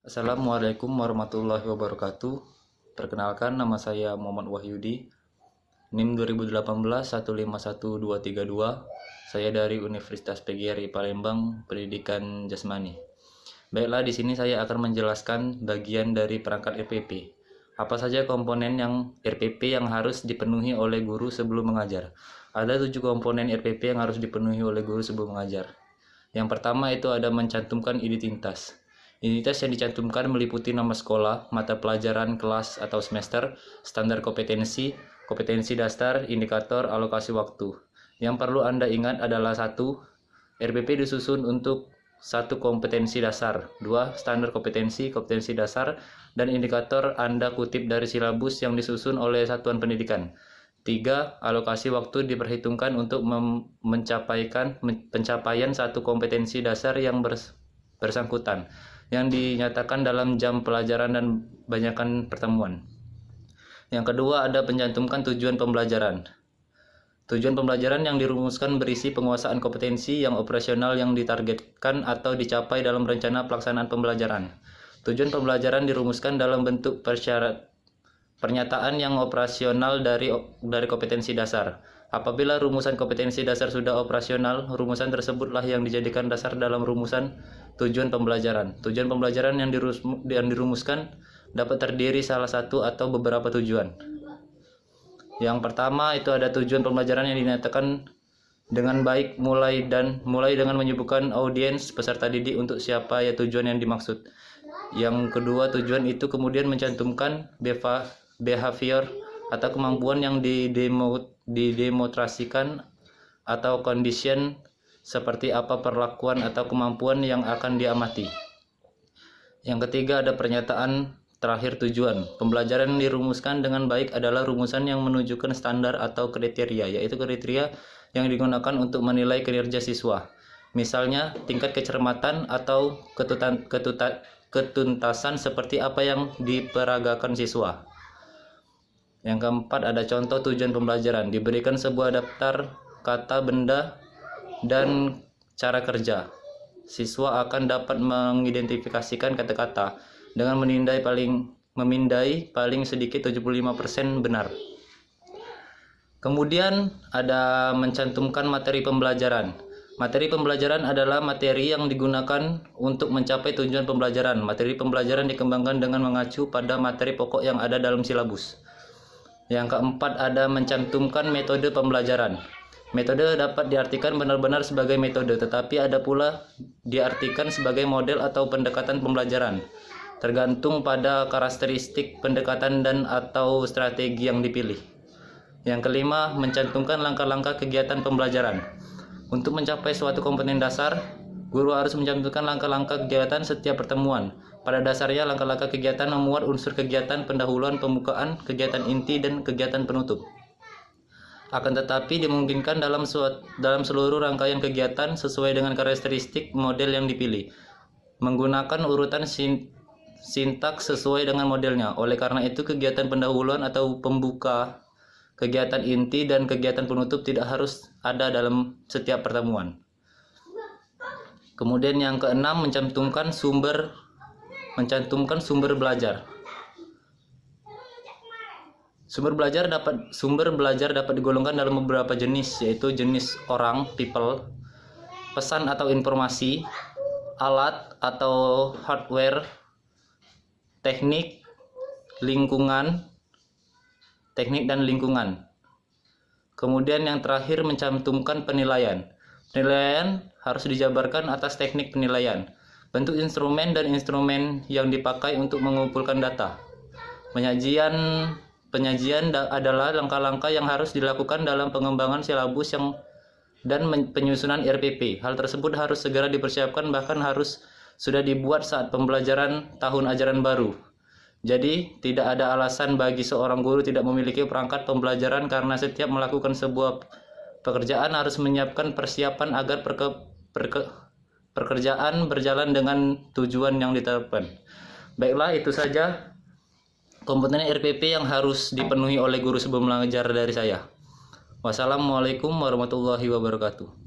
Assalamualaikum warahmatullahi wabarakatuh. Perkenalkan, nama saya Muhammad Wahyudi, NIM 2018 151232. Saya dari Universitas PGRI Palembang, Pendidikan Jasmani. Baiklah, di sini saya akan menjelaskan bagian dari perangkat RPP. Apa saja komponen yang RPP yang harus dipenuhi oleh guru sebelum mengajar? Ada 7 komponen RPP yang harus dipenuhi oleh guru sebelum mengajar. Yang pertama itu ada mencantumkan identitas. Identitas yang dicantumkan meliputi nama sekolah, mata pelajaran, kelas atau semester, standar kompetensi, kompetensi dasar, indikator, alokasi waktu. Yang perlu Anda ingat adalah 1. RPP disusun untuk 1. Kompetensi dasar, 2. Standar kompetensi, kompetensi dasar, dan indikator Anda kutip dari silabus yang disusun oleh satuan pendidikan. 3. Alokasi waktu diperhitungkan untuk pencapaian 1 kompetensi dasar yang bersangkutan yang dinyatakan dalam jam pelajaran dan banyakkan pertemuan. Yang kedua ada pencantumkan tujuan pembelajaran. Tujuan pembelajaran yang dirumuskan berisi penguasaan kompetensi yang operasional yang ditargetkan atau dicapai dalam rencana pelaksanaan pembelajaran. Tujuan pembelajaran dirumuskan dalam bentuk pernyataan yang operasional dari kompetensi dasar. Apabila rumusan kompetensi dasar sudah operasional, rumusan tersebutlah yang dijadikan dasar dalam rumusan tujuan pembelajaran. Tujuan pembelajaran yang dirumuskan dapat terdiri salah satu atau beberapa tujuan. Yang pertama itu ada tujuan pembelajaran yang dinyatakan dengan baik mulai dengan menyebutkan audiens peserta didik untuk siapa ya tujuan yang dimaksud. Yang kedua, tujuan itu kemudian mencantumkan behavior atau kemampuan yang didemonstrasikan atau condition seperti apa perlakuan atau kemampuan yang akan diamati. Yang ketiga ada pernyataan terakhir tujuan. Pembelajaran yang dirumuskan dengan baik adalah rumusan yang menunjukkan standar atau kriteria, yaitu kriteria yang digunakan untuk menilai kinerja siswa. Misalnya tingkat kecermatan atau ketuntasan seperti apa yang diperagakan siswa. Yang keempat ada contoh tujuan pembelajaran. Diberikan sebuah daftar kata benda dan cara kerja. Siswa akan dapat mengidentifikasikan kata-kata dengan memindai paling sedikit 75% benar. Kemudian ada mencantumkan materi pembelajaran. Materi pembelajaran adalah materi yang digunakan untuk mencapai tujuan pembelajaran. Materi pembelajaran dikembangkan dengan mengacu pada materi pokok yang ada dalam silabus. Yang keempat ada mencantumkan metode pembelajaran. Metode dapat diartikan benar-benar sebagai metode, tetapi ada pula diartikan sebagai model atau pendekatan pembelajaran, tergantung pada karakteristik pendekatan dan atau strategi yang dipilih. Yang kelima, mencantumkan langkah-langkah kegiatan pembelajaran. Untuk mencapai suatu komponen dasar, guru harus mencantumkan langkah-langkah kegiatan setiap pertemuan. Pada dasarnya, langkah-langkah kegiatan memuat unsur kegiatan pendahuluan, pembukaan, kegiatan inti, dan kegiatan penutup. Akan tetapi dimungkinkan dalam seluruh rangkaian kegiatan sesuai dengan karakteristik model yang dipilih, menggunakan urutan sintaks sesuai dengan modelnya. Oleh karena itu, kegiatan pendahuluan atau pembuka, kegiatan inti, dan kegiatan penutup tidak harus ada dalam setiap pertemuan. Kemudian yang keenam, mencantumkan sumber belajar. Sumber belajar dapat digolongkan dalam beberapa jenis, yaitu jenis orang, people, pesan atau informasi, alat atau hardware, teknik dan lingkungan. Kemudian yang terakhir mencantumkan penilaian. Penilaian harus dijabarkan atas teknik penilaian, bentuk instrumen dan instrumen yang dipakai untuk mengumpulkan data. Penyajian adalah langkah-langkah yang harus dilakukan dalam pengembangan silabus dan penyusunan RPP. Hal tersebut harus segera dipersiapkan, bahkan harus sudah dibuat saat pembelajaran tahun ajaran baru. Jadi, tidak ada alasan bagi seorang guru tidak memiliki perangkat pembelajaran karena setiap melakukan sebuah pekerjaan harus menyiapkan persiapan agar pekerjaan berjalan dengan tujuan yang ditetapkan. Baiklah, itu saja komponen RPP yang harus dipenuhi oleh guru sebelum mengajar dari saya. Wassalamualaikum warahmatullahi wabarakatuh.